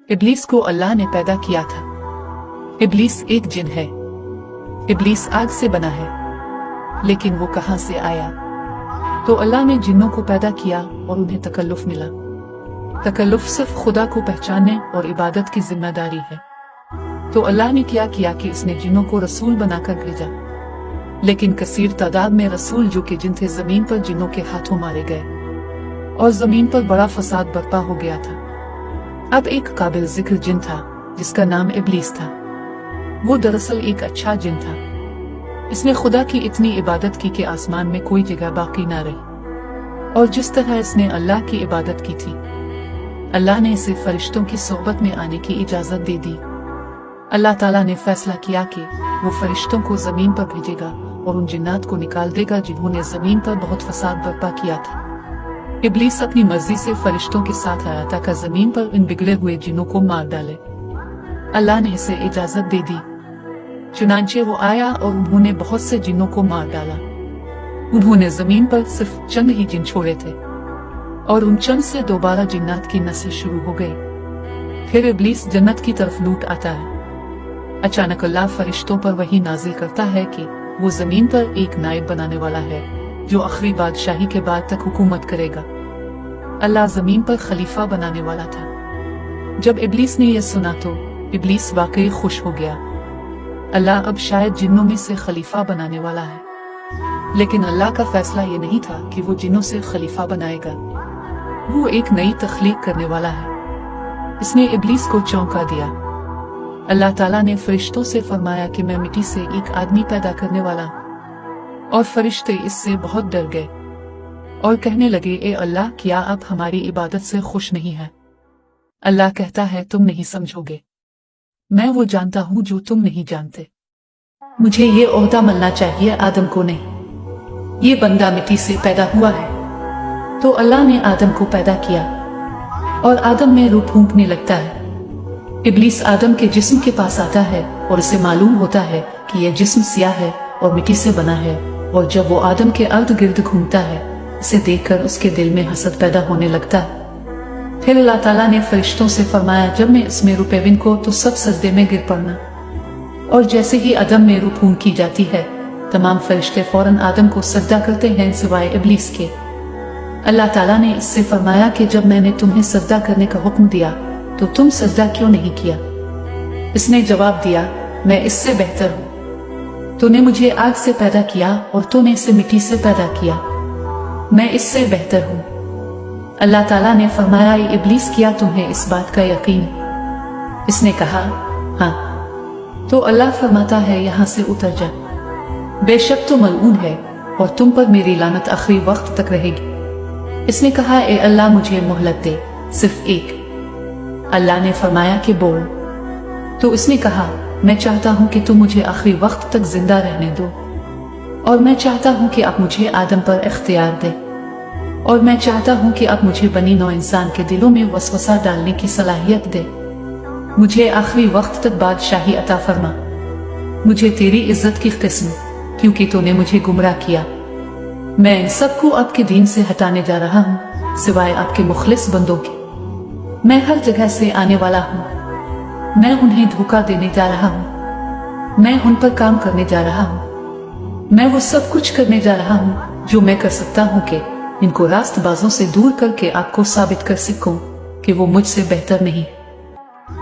इब्लीस को अल्लाह ने पैदा किया था। इब्लीस एक जिन है। इब्लीस आग से बना है, लेकिन वो कहां से आया? तो अल्लाह ने जिन्नों को पैदा किया और उन्हें तकल्लुफ मिला। तकल्लुफ सिर्फ खुदा को पहचानने और इबादत की जिम्मेदारी है। तो अल्लाह ने क्या किया कि इसने जिन्नों को रसूल बनाकर भेजा, लेकिन कसीर तादाद में रसूल जो कि जिन थे जमीन पर जिन्नों के हाथों मारे गए और जमीन पर बड़ा फसाद बर्पा हो गया था। अब एक काबिल जिक्र जिन था जिसका नाम इब्लीस था। वो दरअसल एक अच्छा जिन था। इसने खुदा की इतनी इबादत की कि आसमान में कोई जगह बाकी ना रही। और जिस तरह इसने अल्लाह की इबादत की थी, अल्लाह ने इसे फरिश्तों की सोहबत में आने की इजाजत दे दी। अल्लाह ताला ने फैसला किया कि वो फरिश्तों को जमीन पर भेजेगा और उन जिन्नात को निकाल देगा जिन्होंने जमीन पर बहुत फसाद बर्पा किया था। इब्लीस अपनी मर्जी से फरिश्तों के साथ आया ताकि जमीन पर इन बिगड़े हुए जिन्नों को मार डाले। अल्लाह ने इसे इजाजत दे दी। चुनांचे वो आया और उन्होंने बहुत से जिन्नों को मार डाला। उन्होंने जमीन पर सिर्फ चंद ही जिन छोड़े थे और उन चंद से दोबारा जिन्नात की नस्ल शुरू हो गई। फिर इब्लीस जन्नत की तरफ लूट आता है। अचानक अल्लाह फरिश्तों पर वही नाजिल करता है कि वो जमीन पर एक नायब बनाने वाला है जो आखिरी बादशाही के बाद तक हुकूमत करेगा। अल्लाह जमीन पर खलीफा बनाने वाला था। जब इब्लीस ने यह सुना तो इब्लीस वाकई खुश हो गया। अल्लाह अब शायद जिन्नों में से खलीफा बनाने वाला है। लेकिन अल्लाह का फैसला ये नहीं था कि वो जिन्नों से खलीफा बनाएगा। वो एक नई तख्लीक करने वाला है। इसने इब्लीस को चौंका दिया। अल्लाह ताला ने फरिश्तों से फरमाया कि मैं मिट्टी से एक आदमी पैदा करने वाला हूं। और फरिश्ते इससे बहुत डर गए और कहने लगे, ए अल्लाह, क्या आप हमारी इबादत से खुश नहीं है? अल्लाह कहता है, तुम नहीं समझोगे। मैं वो जानता हूं जो तुम नहीं जानते। मुझे ये ओहदा मिलना चाहिए, आदम को नहीं। ये बंदा मिट्टी से पैदा हुआ है। तो अल्लाह ने आदम को पैदा किया और आदम में रूह फूंकने लगता है। इब्लीस आदम के जिस्म के पास आता है और उसे मालूम होता है कि यह जिस्म सियाह है और मिट्टी से बना है। और जब वो आदम के अर्द गिर्द घूमता है, इसे देखकर उसके दिल में हसद पैदा होने लगता है। फिर अल्लाह ताला ने फरिश्तों से फरमाया, जब मैं इसमें रूह पेविन को तो सब सजदे में गिर पड़ना। और जैसे ही आदम में रूह फूंक की जाती है, तमाम फरिश्ते फौरन आदम को सजदा करते हैं सिवाय इब्लीस के। अल्लाह ताला ने इससे फरमाया कि जब मैंने तुम्हें सजदा करने का हुक्म दिया तो तुम सजदा क्यों नहीं किया? इसने जवाब दिया, मैं इससे बेहतर हूं। तूने मुझे आग से पैदा किया और तूने इसे मिट्टी से पैदा किया। मैं इससे बेहतर हूं। अल्लाह ताला ने फरमाया, इब्लीस, किया तुम्हें इस बात का यकीन? इसने कहा, हाँ। तो अल्लाह फरमाता है, यहां से उतर जा। बेशक तो मलऊन है और तुम पर मेरी लानत आखिरी वक्त तक रहेगी। इसने कहा, ए अल्लाह, मुझे मोहलत दे, सिर्फ एक। अल्लाह ने फरमाया कि बोल। तो उसने कहा, मैं चाहता हूं कि तुम मुझे आखिरी वक्त तक जिंदा रहने दो, और मैं चाहता हूं कि आप मुझे आदम पर इख्तियार दे, और मैं चाहता हूं कि आप मुझे बनी नौ इंसान के दिलों में वसवसा डालने की सलाहियत दे। मुझे आखिरी वक्त तक बादशाही अता फरमा। मुझे तेरी इज्जत की किस्म, क्योंकि तूने मुझे गुमराह किया। मैं इन सबको आपके दीन से हटाने जा रहा हूं, सिवाय आपके मुखलिस बंदों के। मैं हर जगह से आने वाला हूं। मैं उन्हें धोखा देने जा रहा हूं। मैं उन पर काम करने जा रहा हूं। मैं वो सब कुछ करने जा रहा हूं जो मैं कर सकता हूं कि इनको रास्तबाजों से दूर करके आपको साबित कर सकूं कि वो मुझसे बेहतर नहीं।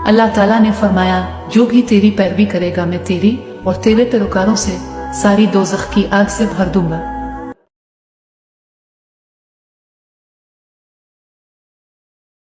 अल्लाह ताला ने फरमाया, जो भी तेरी पैरवी करेगा मैं तेरी और तेरे पैरोकारों से सारी दोज़ख की आग से भर दूंगा।